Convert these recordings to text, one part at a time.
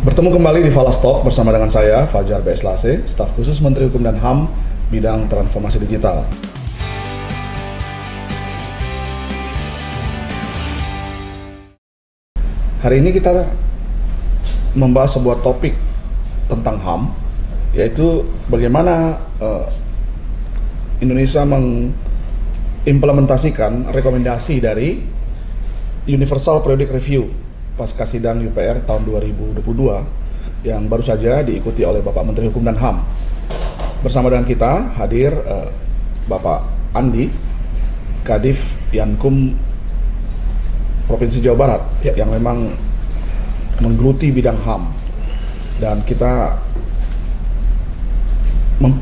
Bertemu kembali di Falas Talk bersama dengan saya, Fajar B. Lase, staf khusus Menteri Hukum dan HAM, bidang transformasi digital. Hari ini kita membahas sebuah topik tentang HAM, yaitu bagaimana Indonesia mengimplementasikan rekomendasi dari Universal Periodic Review pasca sidang UPR tahun 2022 yang baru saja diikuti oleh Bapak Menteri Hukum dan HAM. Bersama dengan kita hadir Bapak Andi, Kadif Yankum Provinsi Jawa Barat yang memang menggeluti bidang HAM. Dan kita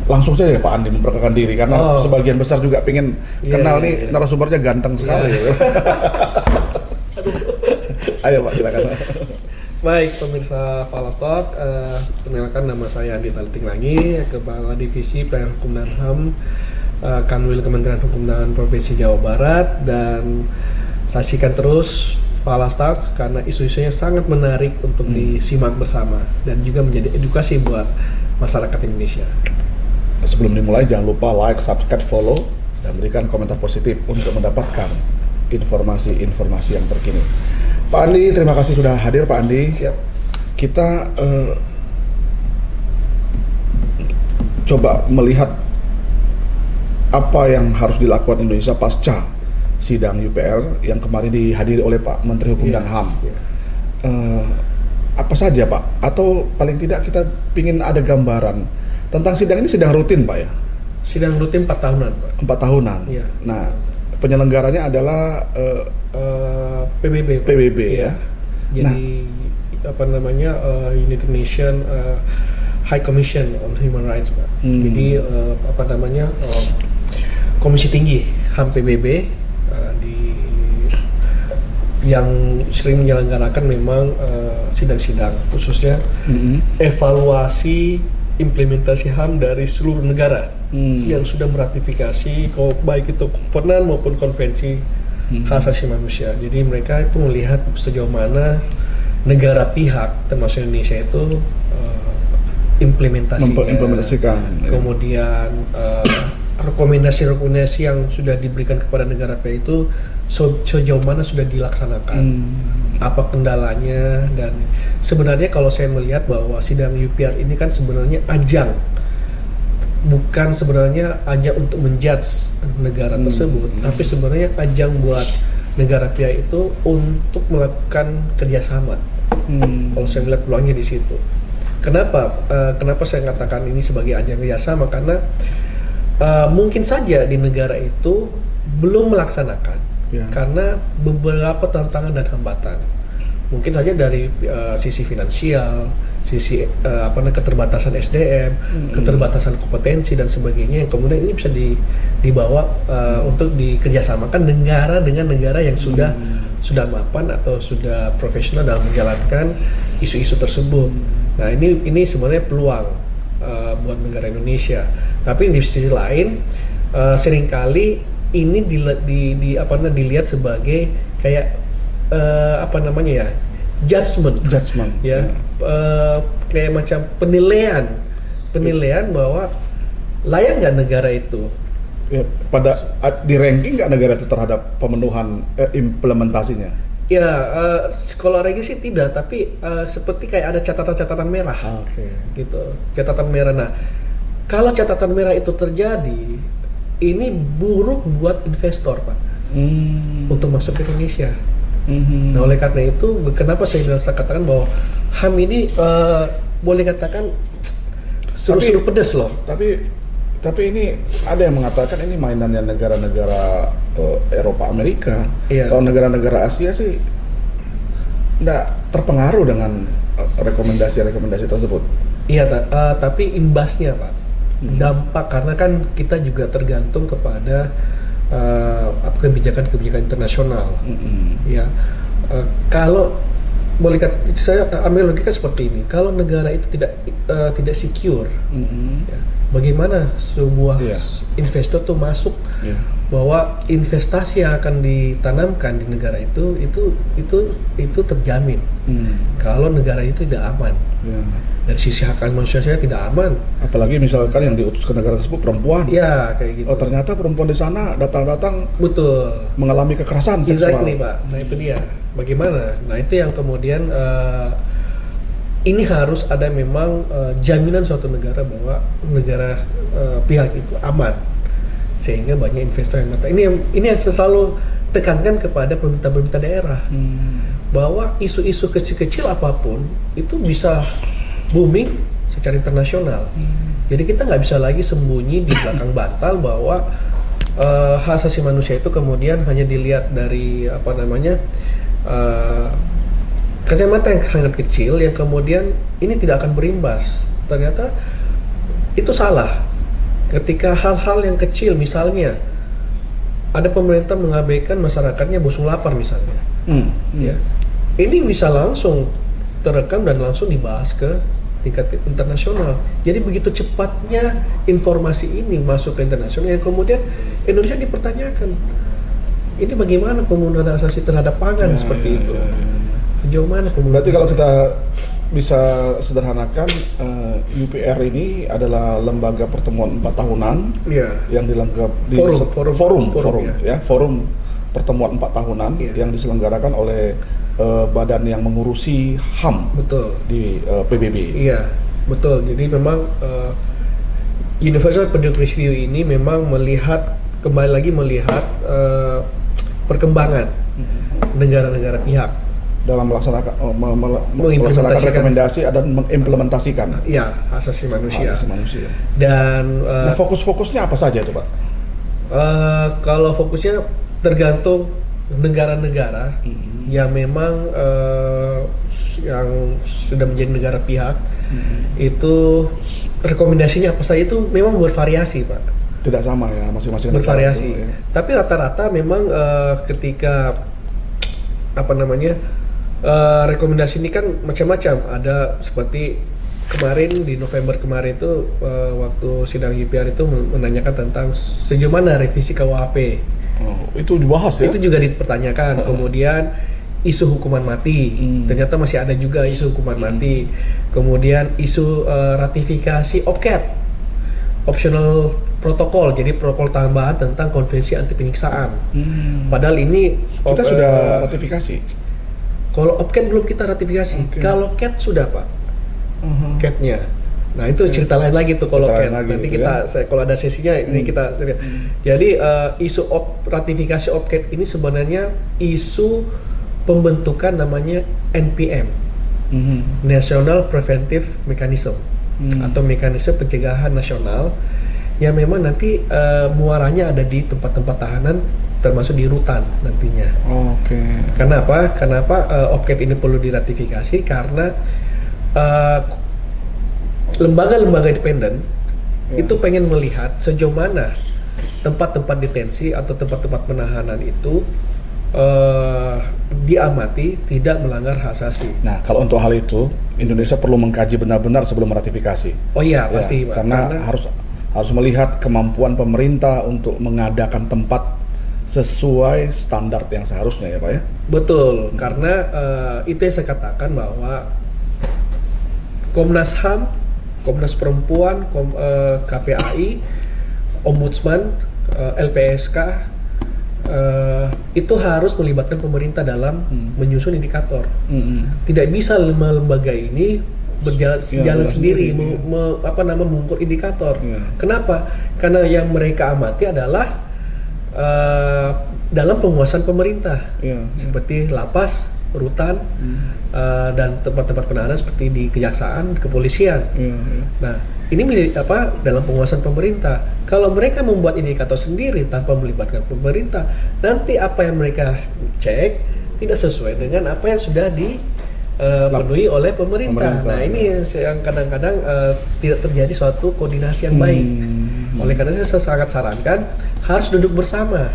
langsung saja ya Pak Andi memperkenalkan diri karena sebagian besar juga pengen kenal nih narasumbernya ganteng sekali. Ayo Pak, silakan. Baik, pemirsa Falas Talk, kenalkan nama saya Andi Taliting Langi, Kepala Divisi Pelayanan Hukum dan HAM, Kanwil Kementerian Hukum dan Provinsi Jawa Barat, dan saksikan terus Falas Talk karena isu-isunya sangat menarik untuk disimak bersama dan juga menjadi edukasi buat masyarakat Indonesia. Sebelum dimulai jangan lupa like, subscribe, follow, dan berikan komentar positif untuk mendapatkan informasi-informasi yang terkini. Pak Andi, terima kasih sudah hadir Pak Andi. Siap. Kita coba melihat apa yang harus dilakukan Indonesia pasca sidang UPR yang kemarin dihadiri oleh Pak Menteri Hukum dan HAM. Apa saja Pak? Atau paling tidak kita ingin ada gambaran tentang sidang ini. Sidang rutin Pak ya? Sidang rutin 4 tahunan Pak. 4 tahunan? Iya. Nah, penyelenggaranya adalah PBB ya. Jadi United Nations High Commission on Human Rights Pak. Jadi Komisi Tinggi HAM PBB yang sering menyelenggarakan memang sidang-sidang khususnya evaluasi implementasi HAM dari seluruh negara yang sudah meratifikasi baik itu kovenant maupun konvensi hak asasi manusia. Jadi mereka itu melihat sejauh mana negara pihak termasuk Indonesia itu implementasikan. Kemudian rekomendasi-rekomendasi yang sudah diberikan kepada negara pihak itu sejauh mana sudah dilaksanakan. Apa kendalanya, dan sebenarnya kalau saya melihat bahwa sidang UPR ini kan sebenarnya bukan sebenarnya ajang untuk menjudge negara tersebut, tapi sebenarnya ajang buat negara pihak itu untuk melakukan kerjasama. Kalau saya melihat peluangnya di situ. Kenapa saya katakan ini sebagai ajang kerjasama? Karena mungkin saja di negara itu belum melaksanakan karena beberapa tantangan dan hambatan. Mungkin saja dari sisi finansial, sisi keterbatasan SDM, keterbatasan kompetensi dan sebagainya, yang kemudian ini bisa dibawa untuk dikerjasamakan negara dengan negara yang sudah mapan atau sudah profesional dalam menjalankan isu-isu tersebut. Nah ini sebenarnya peluang buat negara Indonesia. Tapi di sisi lain seringkali ini dilihat sebagai kayak judgment ya. Kayak macam penilaian bahwa layak nggak negara itu ya, di ranking nggak negara itu terhadap pemenuhan implementasinya. Ya, kalau ranking sih tidak, tapi seperti kayak ada catatan-catatan merah. Gitu, catatan merah. Nah, kalau catatan merah itu terjadi, ini buruk buat investor Pak untuk masuk ke Indonesia. Nah, oleh karena itu, kenapa saya katakan bahwa HAM ini boleh katakan seru-seru pedas loh. Tapi ini ada yang mengatakan ini mainannya negara-negara Eropa, Amerika. Kalau negara-negara Asia sih nggak terpengaruh dengan rekomendasi-rekomendasi tersebut. Iya, tapi imbasnya Pak, dampak, karena kan kita juga tergantung kepada kebijakan-kebijakan internasional. Ya, kalau boleh saya ambil logika seperti ini, kalau negara itu tidak secure, ya, bagaimana sebuah investor tuh masuk bahwa investasi yang akan ditanamkan di negara itu terjamin. Kalau negara itu tidak aman. Dari sisi hak asasi manusia tidak aman. Apalagi misalkan yang diutus ke negara tersebut perempuan. Ya, kayak gitu. Oh, ternyata perempuan di sana datang-datang betul mengalami kekerasan seksual. Exactly, Pak. Nah, itu dia. Bagaimana? Nah, itu yang kemudian ini harus ada memang jaminan suatu negara bahwa negara pihak itu aman, sehingga banyak investor yang datang. Ini yang saya selalu tekankan kepada pemerintah daerah, bahwa isu-isu kecil-kecil apapun itu bisa booming secara internasional. Jadi kita nggak bisa lagi sembunyi di belakang bantal bahwa hak asasi manusia itu kemudian hanya dilihat dari kacamata yang sangat kecil, yang kemudian ini tidak akan berimbas. Ternyata itu salah. Ketika hal-hal yang kecil, misalnya ada pemerintah mengabaikan masyarakatnya busung lapar misalnya, ya, ini bisa langsung terekam dan langsung dibahas ke tingkat internasional. Jadi begitu cepatnya informasi ini masuk ke internasional, yang kemudian Indonesia dipertanyakan, ini bagaimana pemenuhan hak asasi terhadap pangan seperti itu. Sejauh mana pemenuhan? Berarti kalau kita bisa sederhanakan, UPR ini adalah lembaga pertemuan 4 tahunan yang dilengkapi forum pertemuan 4 tahunan yang diselenggarakan oleh badan yang mengurusi HAM. Betul. Di PBB. Iya, betul. Jadi memang Universal Periodic Review ini memang kembali lagi melihat perkembangan negara-negara pihak dalam melaksanakan rekomendasi dan mengimplementasikan hak asasi manusia. Dan fokus-fokusnya apa saja itu, Pak? Kalau fokusnya tergantung negara-negara yang memang yang sudah menjadi negara pihak, itu rekomendasinya apa saja itu memang bervariasi, Pak. Tidak sama ya, masing-masing bervariasi. Itu, ya. Tapi rata-rata memang ketika rekomendasi ini kan macam-macam. Ada seperti kemarin di November kemarin itu waktu sidang UPR itu menanyakan tentang sejauh mana revisi KUHP. Itu dibahas ya? Itu juga dipertanyakan. Kemudian isu hukuman mati, ternyata masih ada juga isu hukuman mati. Kemudian isu ratifikasi OPCAT, optional protokol, jadi protokol tambahan tentang konvensi anti penyiksaan. Padahal ini kita sudah ratifikasi. Kalau OPCAT belum kita ratifikasi. Kalau CAT sudah, Pak. CAT-nya. Nah, itu cerita lain lagi tuh kalau CAT. Nanti gitu kita kalau ada sesinya ini kita jadi isu ratifikasi OPCAT ini sebenarnya isu pembentukan namanya NPM. National Preventive Mechanism atau mekanisme pencegahan nasional yang memang nanti muaranya ada di tempat-tempat tahanan termasuk di rutan nantinya. Kenapa OPCAT ini perlu diratifikasi? Karena lembaga-lembaga independen itu pengen melihat sejauh mana tempat-tempat detensi atau tempat-tempat penahanan itu diamati tidak melanggar hak asasi. Nah, kalau untuk hal itu Indonesia perlu mengkaji benar-benar sebelum meratifikasi. Oh iya, pasti, Pak. Karena harus melihat kemampuan pemerintah untuk mengadakan tempat sesuai standar yang seharusnya ya, Pak ya. Betul, karena itu yang saya katakan bahwa Komnas HAM, Komnas Perempuan, KPAI, Ombudsman, LPSK itu harus melibatkan pemerintah dalam menyusun indikator. Tidak bisa lembaga ini berjalan sendiri mengukur indikator. Kenapa? Karena yang mereka amati adalah dalam penguasaan pemerintah, seperti lapas, rutan, dan tempat-tempat penahanan seperti di kejaksaan, kepolisian. Nah, ini dalam penguasaan pemerintah. Kalau mereka membuat indikator sendiri tanpa melibatkan pemerintah, nanti apa yang mereka cek tidak sesuai dengan apa yang sudah dipenuhi oleh pemerintah. Nah, ini yang kadang-kadang tidak terjadi suatu koordinasi yang baik. Oleh karena itu saya sangat sarankan harus duduk bersama.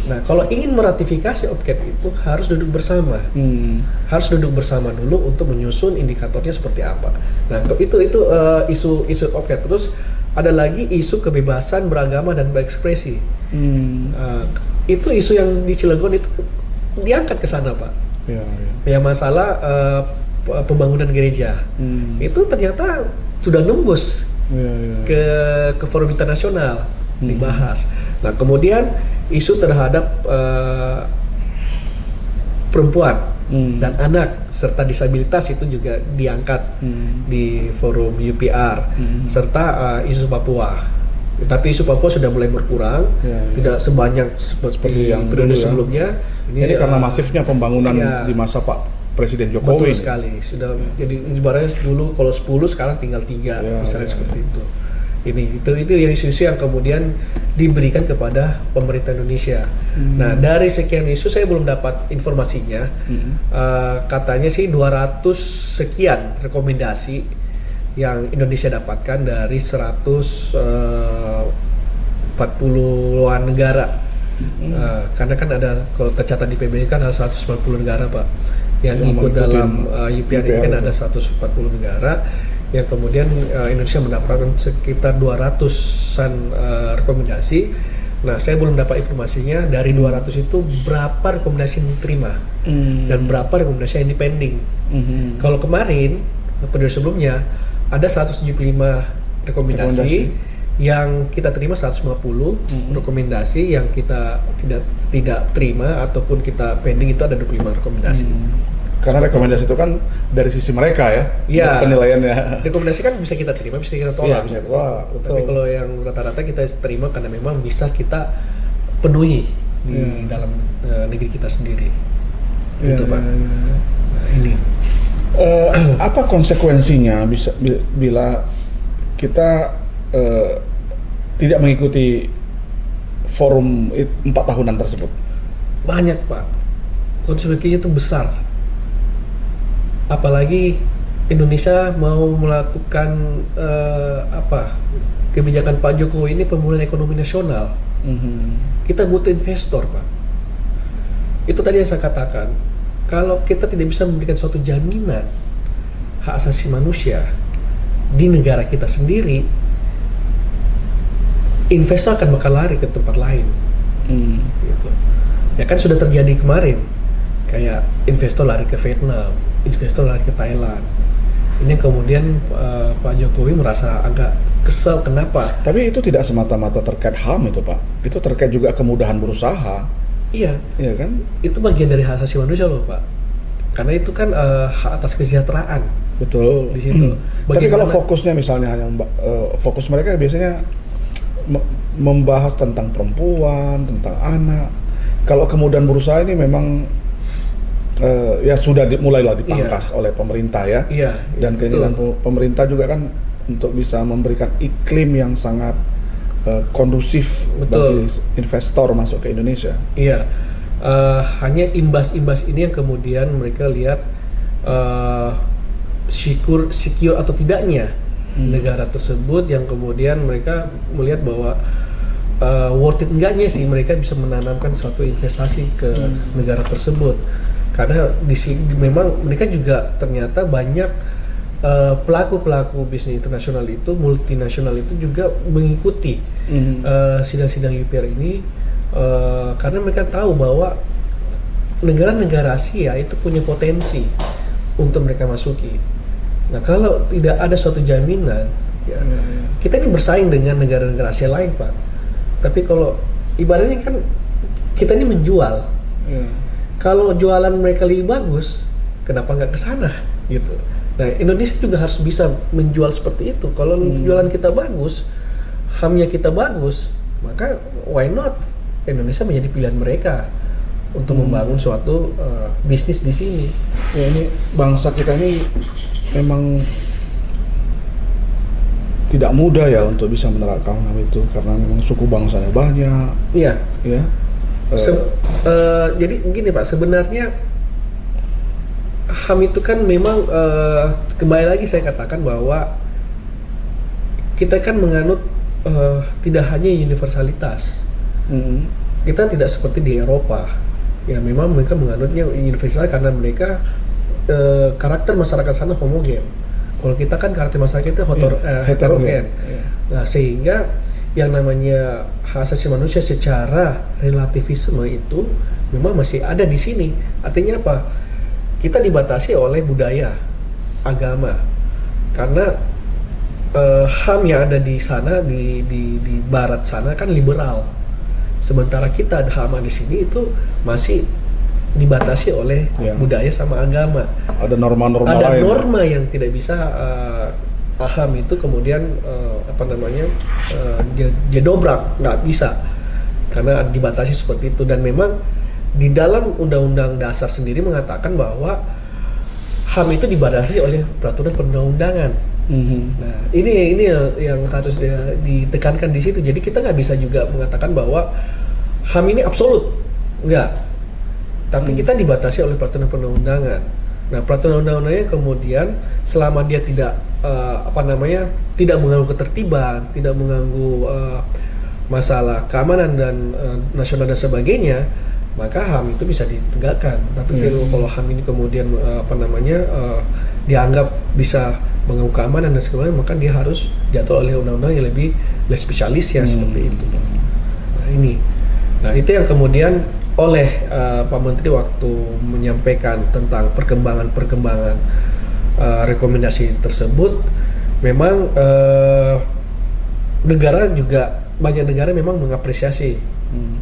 Nah, kalau ingin meratifikasi OPCAT itu harus duduk bersama. Harus duduk bersama dulu untuk menyusun indikatornya seperti apa. Nah, itu isu OPCAT. Terus ada lagi isu kebebasan beragama dan berekspresi. Itu isu yang di Cilegon itu diangkat ke sana, Pak. Yang masalah pembangunan gereja itu ternyata sudah nembus ke forum internasional dibahas. Nah, kemudian isu terhadap perempuan dan anak serta disabilitas itu juga diangkat di forum UPR, serta isu Papua. Tapi isu Papua sudah mulai berkurang, tidak sebanyak seperti yang periode sebelumnya. Ini karena masifnya pembangunan di masa Pak Presiden Jokowi. Betul sekali. Sudah jadi ibaratnya dulu kalau 10 sekarang tinggal 3 misalnya seperti itu. Itu yang isu-isu yang kemudian diberikan kepada pemerintah Indonesia. Nah, dari sekian isu saya belum dapat informasinya. Katanya sih 200 sekian rekomendasi yang Indonesia dapatkan dari 140-an negara. Karena kan ada, kalau tercatat di PBB kan ada 140 negara, Pak, yang ikut dalam UPR ini kan ada 140 negara. Yang kemudian Indonesia mendapatkan sekitar 200-an rekomendasi. Nah, saya belum dapat informasinya dari 200 itu berapa rekomendasi yang diterima dan berapa rekomendasi yang pending. Kalau kemarin periode sebelumnya ada 175 rekomendasi yang kita terima 150, rekomendasi yang kita tidak terima ataupun kita pending itu ada 25 rekomendasi. Karena rekomendasi itu kan dari sisi mereka ya, penilaiannya. Rekomendasi kan bisa kita terima, bisa kita tolak. Bisa tolak, tapi kalau yang rata-rata kita terima karena memang bisa kita penuhi di dalam negeri kita sendiri. Itu Pak. Nah, ini. Apa konsekuensinya bila kita tidak mengikuti forum 4 tahunan tersebut? Banyak, Pak. Konsekuensinya itu besar. Apalagi Indonesia mau melakukan kebijakan Pak Jokowi ini pemulihan ekonomi nasional. Kita butuh investor, Pak. Itu tadi yang saya katakan. Kalau kita tidak bisa memberikan suatu jaminan hak asasi manusia di negara kita sendiri, investor akan bakal lari ke tempat lain. Gitu. Ya kan sudah terjadi kemarin. Kayak investor lari ke Vietnam, investor lari ke Thailand. Ini kemudian Pak Jokowi merasa agak kesal. Kenapa? Tapi itu tidak semata-mata terkait HAM itu, Pak. Itu terkait juga kemudahan berusaha. Iya kan? Itu bagian dari hak asasi manusia loh, Pak. Karena itu kan hak atas kesejahteraan. Betul. Di situ. Tapi kalau fokusnya misalnya hanya fokus mereka biasanya membahas tentang perempuan, tentang anak. Kalau kemudahan berusaha ini memang ya sudah mulailah dipangkas oleh pemerintah ya. Dan keinginan pemerintah juga kan untuk bisa memberikan iklim yang sangat kondusif bagi investor masuk ke Indonesia. Hanya imbas-imbas ini yang kemudian mereka lihat secure atau tidaknya negara tersebut, yang kemudian mereka melihat bahwa worth it enggaknya sih mereka bisa menanamkan suatu investasi ke negara tersebut. Karena memang mereka juga ternyata banyak pelaku-pelaku bisnis internasional itu, multinasional itu juga mengikuti sidang-sidang UPR ini karena mereka tahu bahwa negara-negara Asia itu punya potensi untuk mereka masuki. Nah, kalau tidak ada suatu jaminan, kita ini bersaing dengan negara-negara Asia lain, Pak. Tapi kalau ibaratnya kan kita ini menjual. Kalau jualan mereka lebih bagus, kenapa nggak ke sana gitu? Nah, Indonesia juga harus bisa menjual seperti itu. Kalau jualan kita bagus, HAM-nya kita bagus, maka why not Indonesia menjadi pilihan mereka untuk membangun suatu bisnis di sini. Ya, ini bangsa kita ini memang tidak mudah ya untuk bisa menerapkan HAM itu karena memang suku bangsanya banyak. Iya. Ya. Jadi begini Pak, sebenarnya HAM itu kan memang kembali lagi saya katakan bahwa kita kan menganut tidak hanya universalitas. Kita tidak seperti di Eropa. Ya memang mereka menganutnya universal karena mereka karakter masyarakat sana homogen. Kalau kita kan karakter masyarakat itu heterogen. Iya. Nah, sehingga yang namanya hak asasi manusia secara relativisme itu memang masih ada di sini. Artinya apa? Kita dibatasi oleh budaya, agama. Karena HAM yang ada di sana di barat sana kan liberal. Sementara kita HAM di sini itu masih dibatasi oleh budaya sama agama. Ada norma-norma lain. Ada norma yang tidak bisa HAM itu kemudian dia dobrak, nggak bisa karena dibatasi seperti itu. Dan memang di dalam Undang-Undang Dasar sendiri mengatakan bahwa HAM itu dibatasi oleh peraturan perundang-undangan. Nah, ini yang harus ditekankan di situ. Jadi kita nggak bisa juga mengatakan bahwa HAM ini absolut, nggak. Tapi kita dibatasi oleh peraturan perundang-undangan. Nah, peraturan undang-undangnya kemudian selama dia tidak tidak mengganggu ketertiban, tidak mengganggu masalah keamanan dan nasional dan sebagainya, maka HAM itu bisa ditegakkan. Tapi kalau HAM ini kemudian dianggap bisa mengganggu keamanan dan sebagainya, maka dia harus diatur oleh undang-undang yang lebih spesialis ya seperti itu. Nah itu yang kemudian oleh Pak Menteri waktu menyampaikan tentang perkembangan rekomendasi tersebut, memang banyak negara memang mengapresiasi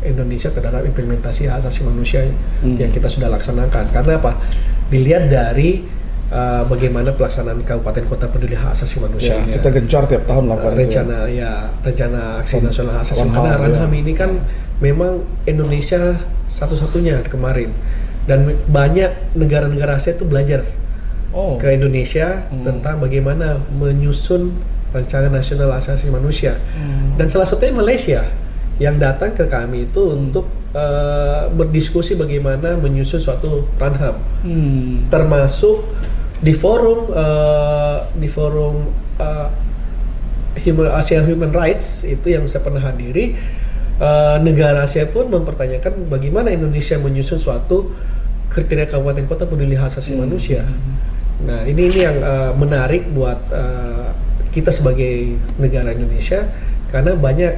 Indonesia terhadap implementasi hak asasi manusia yang kita sudah laksanakan. Karena apa? Dilihat dari bagaimana pelaksanaan kabupaten kota peduli hak asasi manusia. Ya, kita gencar tiap tahun lakukan rencana aksi nasional hak asasi manusia. Ranham ini kan memang Indonesia satu-satunya kemarin, dan banyak negara-negara Asia itu belajar ke Indonesia tentang bagaimana menyusun rancangan nasional hak asasi manusia. Dan salah satunya Malaysia yang datang ke kami itu untuk berdiskusi bagaimana menyusun suatu Ranham, termasuk di forum Asia Human Rights itu yang saya pernah hadiri. Negara Asia pun mempertanyakan bagaimana Indonesia menyusun suatu kriteria kabupaten kota peduli hak asasi manusia. Nah ini yang menarik buat kita sebagai negara Indonesia, karena banyak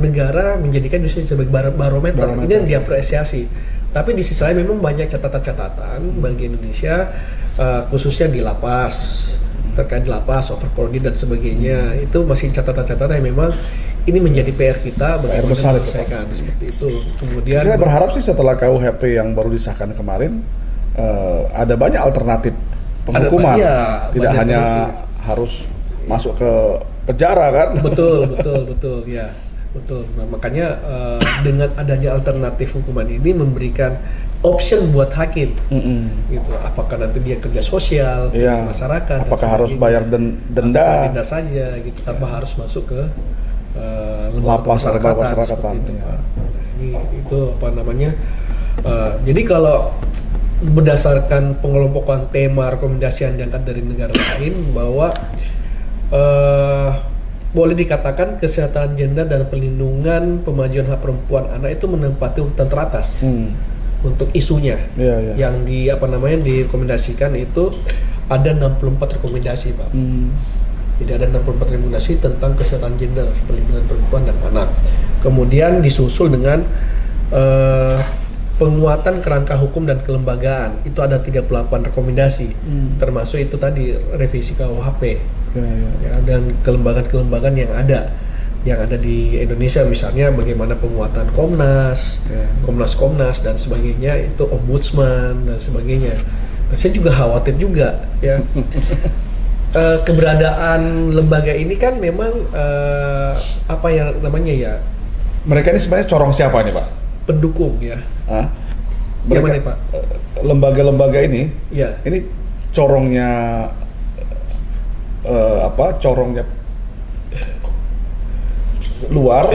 negara menjadikan Indonesia sebagai barometer. Ini yang diapresiasi. Tapi di sisi lain memang banyak catatan-catatan bagi Indonesia, khususnya di lapas, terkait lapas, overcrowded dan sebagainya. Itu masih catatan-catatan yang memang ini menjadi PR kita bagaimana menyelesaikan seperti itu. Kemudian kita berharap sih setelah KUHP yang baru disahkan kemarin, ada banyak alternatif penghukuman, tidak hanya harus masuk ke penjara kan? Betul ya. Betul. Nah, makanya dengan adanya alternatif hukuman ini memberikan option buat hakim, gitu. Apakah nanti dia kerja sosial, kerja masyarakat, apakah harus bayar denda saja, gitu, tanpa harus masuk ke lembaga pemasyarakatan seperti itu, Pak. Nah, itu jadi kalau berdasarkan pengelompokan tema rekomendasi yang diangkat dari negara lain, bahwa boleh dikatakan kesehatan gender dan perlindungan pemajuan hak perempuan anak itu menempati urutan teratas untuk isunya. Yang direkomendasikan itu ada 64 rekomendasi, Pak. Jadi ada 64 rekomendasi tentang kesehatan gender, perlindungan perempuan dan anak. Kemudian disusul dengan penguatan kerangka hukum dan kelembagaan. Itu ada 38 rekomendasi. Termasuk itu tadi revisi KUHP. Dan kelembagaan-kelembagaan yang ada di Indonesia, misalnya bagaimana penguatan Komnas, Komnas dan sebagainya, itu Ombudsman dan sebagainya. Nah, saya juga khawatir juga ya. Keberadaan lembaga ini kan memang mereka ini sebenarnya corong siapa nih, Pak? Pendukung ya. Bagaimana Pak? Lembaga-lembaga ini, ini corongnya corongnya luar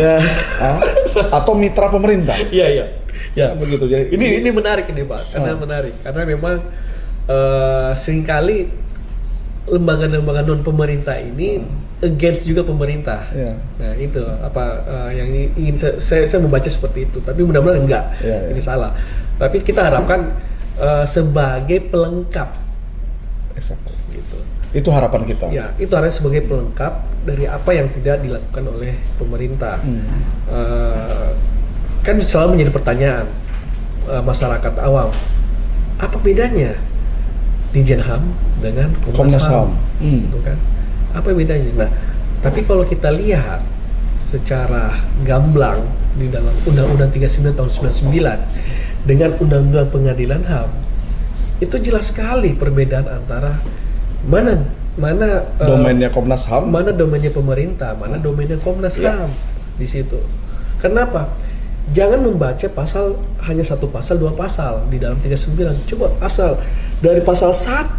atau mitra pemerintah? Iya. Begitu. Jadi ini menarik ini, Pak, karena memang seringkali lembaga-lembaga non pemerintah ini against juga pemerintah. Nah itu yang ingin saya membaca seperti itu, tapi mudah-mudahan enggak. Ini salah. Tapi kita harapkan sebagai pelengkap, gitu. Itu harapan kita. Ya, itu hanya sebagai pelengkap dari apa yang tidak dilakukan oleh pemerintah. Kan selalu menjadi pertanyaan masyarakat awam, apa bedanya Dirjen HAM dengan Komnas HAM? Gitu kan? Apa bedanya? Nah, tapi kalau kita lihat secara gamblang di dalam Undang-Undang 39 tahun 99 dengan Undang-Undang Pengadilan HAM, itu jelas sekali perbedaan antara mana domainnya Komnas HAM, mana domainnya pemerintah, mana domainnya Komnas HAM di situ. Kenapa? Jangan membaca hanya satu pasal, dua pasal di dalam 39. Coba dari pasal 1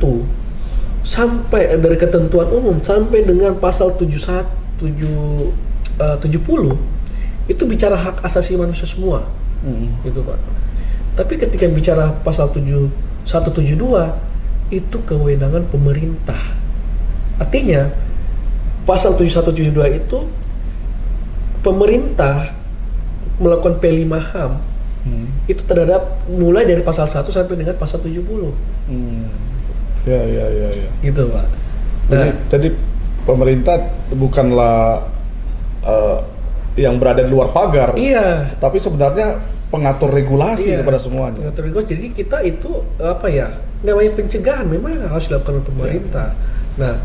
sampai dari ketentuan umum sampai dengan pasal 70 itu bicara hak asasi manusia semua. Gitu, Pak. Tapi ketika bicara pasal 172 itu kewenangan pemerintah. Artinya pasal 7172 itu pemerintah melakukan P5 HAM itu terhadap mulai dari pasal 1 sampai dengan pasal 70. Ya. Gitu, Pak. Jadi pemerintah bukanlah yang berada di luar pagar. Iya. Tapi sebenarnya pengatur regulasi kepada semuanya. Pengatur regulasi. Jadi kita itu namanya pencegahan memang yang harus dilakukan oleh pemerintah. Nah,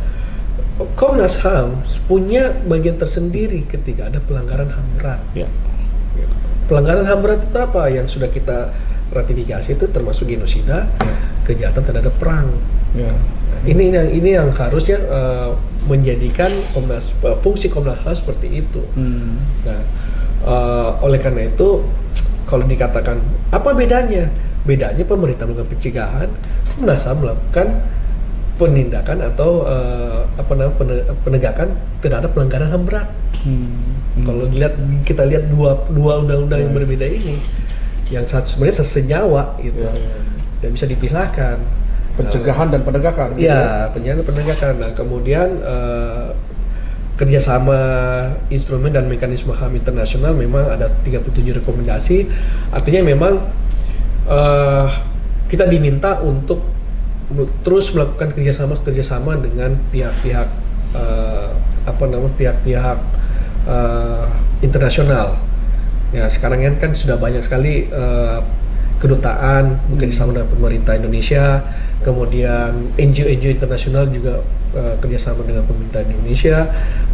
Komnas HAM punya bagian tersendiri ketika ada pelanggaran HAM berat. Pelanggaran HAM berat itu apa? Yang sudah kita ratifikasi itu termasuk genosida, kejahatan terhadap perang. Nah, ini yang harusnya menjadikan fungsi Komnas HAM seperti itu. Nah, oleh karena itu kalau dikatakan apa bedanya? Bedanya pemerintah melakukan pencegahan, Komnas HAM melakukan penindakan atau penegakan terhadap pelanggaran HAM berat. Kalau kita lihat dua undang-undang yang berbeda ini, yang sebenarnya senyawa gitu, dan bisa dipisahkan. Pencegahan dan penegakan. Iya, pencegahan dan penegakan. Nah, kemudian kerjasama instrumen dan mekanisme HAM internasional memang ada 37 rekomendasi. Artinya memang kita diminta untuk terus melakukan kerjasama dengan pihak-pihak pihak-pihak internasional. Ya, sekarang kan sudah banyak sekali kedutaan bekerjasama dengan pemerintah Indonesia, kemudian NGO internasional juga kerjasama dengan pemerintah Indonesia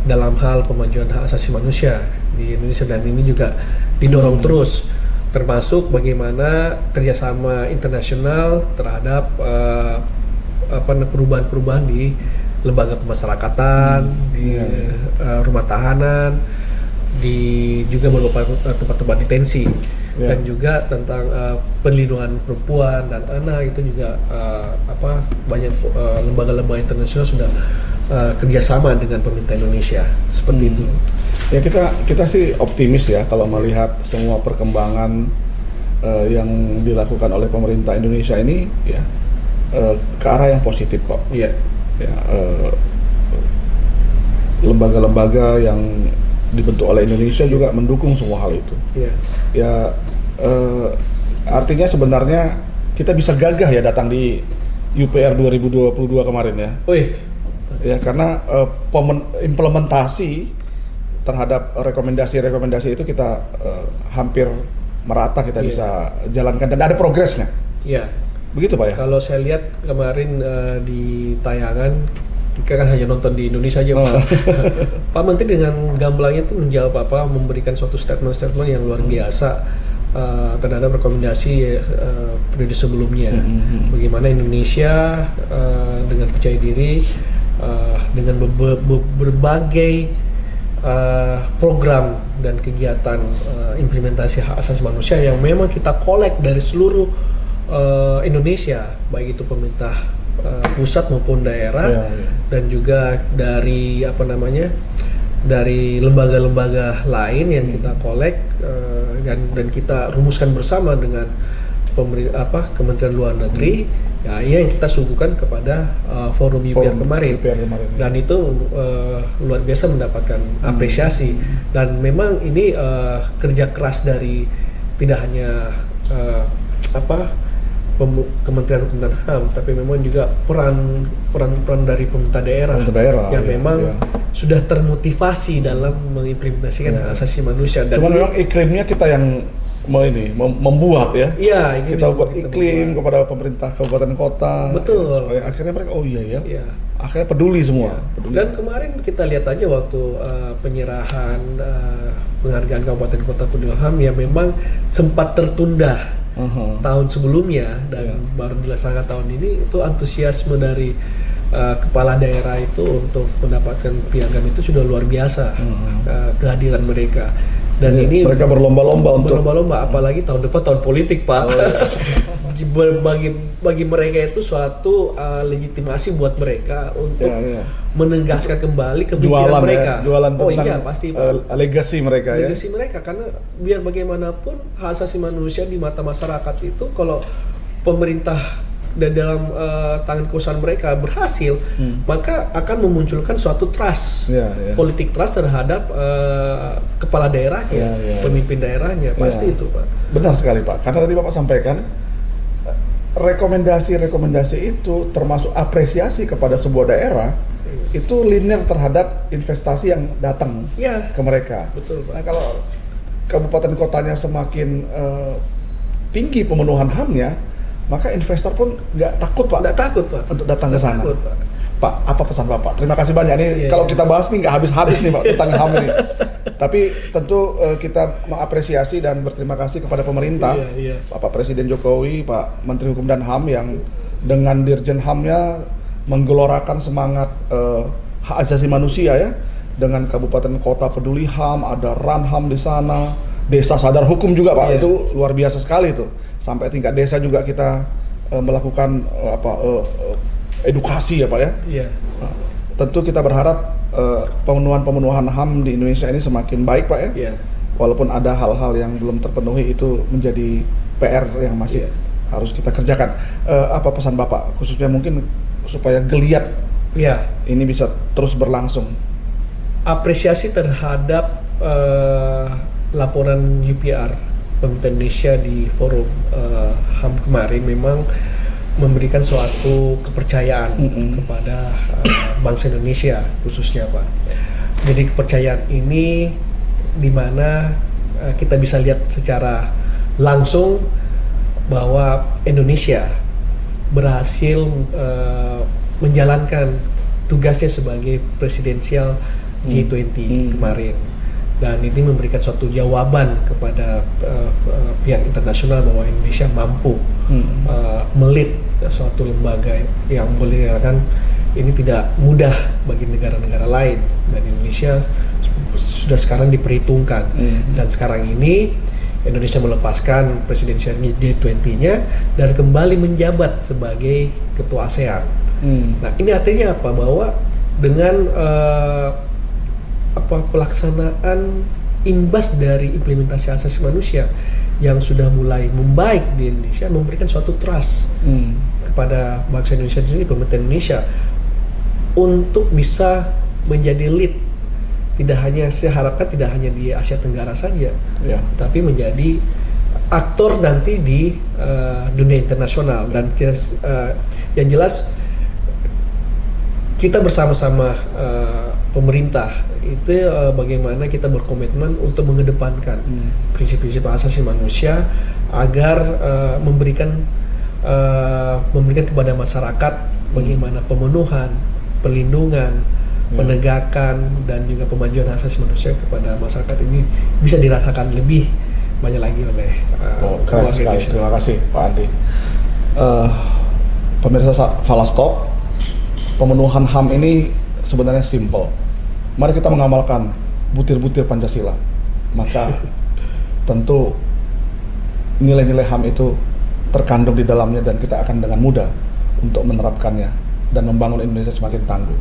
dalam hal pemajuan hak asasi manusia di Indonesia, dan ini juga didorong terus, termasuk bagaimana kerjasama internasional terhadap perubahan-perubahan di lembaga pemasyarakatan, di rumah tahanan, di juga beberapa tempat-tempat detensi, dan juga tentang perlindungan perempuan dan anak. Itu juga banyak lembaga-lembaga internasional sudah kerjasama dengan pemerintah Indonesia seperti itu. Ya, kita sih optimis ya kalau melihat semua perkembangan yang dilakukan oleh pemerintah Indonesia ini ya ke arah yang positif kok. Iya. Ya, lembaga-lembaga yang dibentuk oleh Indonesia juga mendukung semua hal itu. Iya. Ya, artinya sebenarnya kita bisa gagah ya datang di UPR 2022 kemarin ya. Ya, karena implementasi terhadap rekomendasi-rekomendasi itu kita hampir merata kita bisa jalankan dan ada progresnya. Iya. Begitu, Pak ya? Kalau saya lihat kemarin di tayangan, kita kan hanya nonton di Indonesia aja, Pak. Pak Menteri dengan gamblangnya itu menjawab memberikan suatu statement-statement yang luar biasa terhadap rekomendasi periode sebelumnya. Bagaimana Indonesia dengan percaya diri dengan berbagai program dan kegiatan implementasi hak asasi manusia yang memang kita kolek dari seluruh Indonesia, baik itu pemerintah pusat maupun daerah, dan juga dari dari lembaga-lembaga lain yang kita kolek dan kita rumuskan bersama dengan Kementerian Luar Negeri. Ya, yang kita suguhkan kepada forum UPR kemarin. Dan itu luar biasa mendapatkan apresiasi. Dan memang ini kerja keras dari tidak hanya Kementerian Hukum dan HAM, tapi memang juga peran dari pemerintah daerah, yang memang sudah termotivasi dalam mengimplementasikan hak asasi manusia. Dan cuman memang iklimnya kita yang membuat ya. Iya, kita buat iklim kepada pemerintah kabupaten kota. Betul. Supaya akhirnya mereka akhirnya peduli semua. Peduli. Dan kemarin kita lihat saja waktu penyerahan penghargaan kabupaten kota peduli HAM yang memang sempat tertunda tahun sebelumnya dan baru dilaksanakan tahun ini, itu antusiasme dari kepala daerah itu untuk mendapatkan piagam itu sudah luar biasa. Kehadiran mereka. Dan ini mereka berlomba-lomba untuk apalagi tahun depan tahun politik, Pak. Bagi mereka itu suatu legitimasi buat mereka untuk menegaskan kembali kepemimpinan mereka. Jualan pasti, Pak. Legasi mereka. Legasi mereka, karena biar bagaimanapun hak asasi manusia di mata masyarakat itu, kalau pemerintah dan dalam tangan kekuasaan mereka berhasil, maka akan memunculkan suatu trust, politik trust terhadap kepala daerahnya, pemimpin daerahnya, pasti itu, Pak. Benar sekali, Pak. Karena tadi Bapak sampaikan rekomendasi itu termasuk apresiasi kepada sebuah daerah itu linear terhadap investasi yang datang ke mereka. Betul, Pak. Nah, kalau kabupaten kotanya semakin tinggi pemenuhan HAM-nya, maka investor pun nggak takut, Pak. Nggak takut, Pak, untuk datang ke sana. Takut, Pak. Pak, apa pesan Bapak? Terima kasih banyak. Ini kalau kita bahas nih nggak habis-habis nih, Pak, tentang HAM ini. Tapi tentu kita mengapresiasi dan berterima kasih kepada pemerintah, Bapak Presiden Jokowi, Pak Menteri Hukum dan HAM yang dengan Dirjen HAM-nya menggelorakan semangat hak asasi manusia ya, dengan kabupaten kota peduli HAM, ada Ranham di sana, desa sadar hukum juga, Pak. Itu luar biasa sekali tuh. Sampai tingkat desa juga kita melakukan edukasi ya, Pak ya. Nah, tentu kita berharap pemenuhan HAM di Indonesia ini semakin baik, Pak ya. Walaupun ada hal-hal yang belum terpenuhi, itu menjadi PR yang masih harus kita kerjakan. Apa pesan Bapak khususnya mungkin supaya geliat ini bisa terus berlangsung? Apresiasi terhadap laporan UPR pemerintah Indonesia di forum HAM kemarin memang memberikan suatu kepercayaan kepada bangsa Indonesia khususnya, Pak. Jadi kepercayaan ini di mana kita bisa lihat secara langsung bahwa Indonesia berhasil menjalankan tugasnya sebagai presidensial G20 kemarin. Dan ini memberikan suatu jawaban kepada pihak internasional bahwa Indonesia mampu melit suatu lembaga yang boleh dikatakan ini tidak mudah bagi negara-negara lain, dan Indonesia sudah sekarang diperhitungkan. Dan sekarang ini Indonesia melepaskan presidensial G20-nya dan kembali menjabat sebagai ketua ASEAN. Nah, ini artinya apa? Bahwa dengan pelaksanaan imbas dari implementasi asasi manusia yang sudah mulai membaik di Indonesia, memberikan suatu trust kepada bangsa Indonesia sendiri, pemerintah Indonesia, untuk bisa menjadi lead. Saya harapkan tidak hanya di Asia Tenggara saja, tapi menjadi aktor nanti di dunia internasional. Dan yang jelas kita bersama-sama pemerintah itu bagaimana kita berkomitmen untuk mengedepankan prinsip-prinsip asasi manusia agar memberikan kepada masyarakat bagaimana pemenuhan, perlindungan, penegakan, dan juga pemajuan asasi manusia kepada masyarakat ini bisa dirasakan lebih banyak lagi oleh keren sekali. Terima kasih, Pak Andi. Pemirsa Falastalk, pemenuhan HAM ini sebenarnya simple. Mari kita mengamalkan butir-butir Pancasila, maka tentu nilai-nilai HAM itu terkandung di dalamnya dan kita akan dengan mudah untuk menerapkannya dan membangun Indonesia semakin tangguh.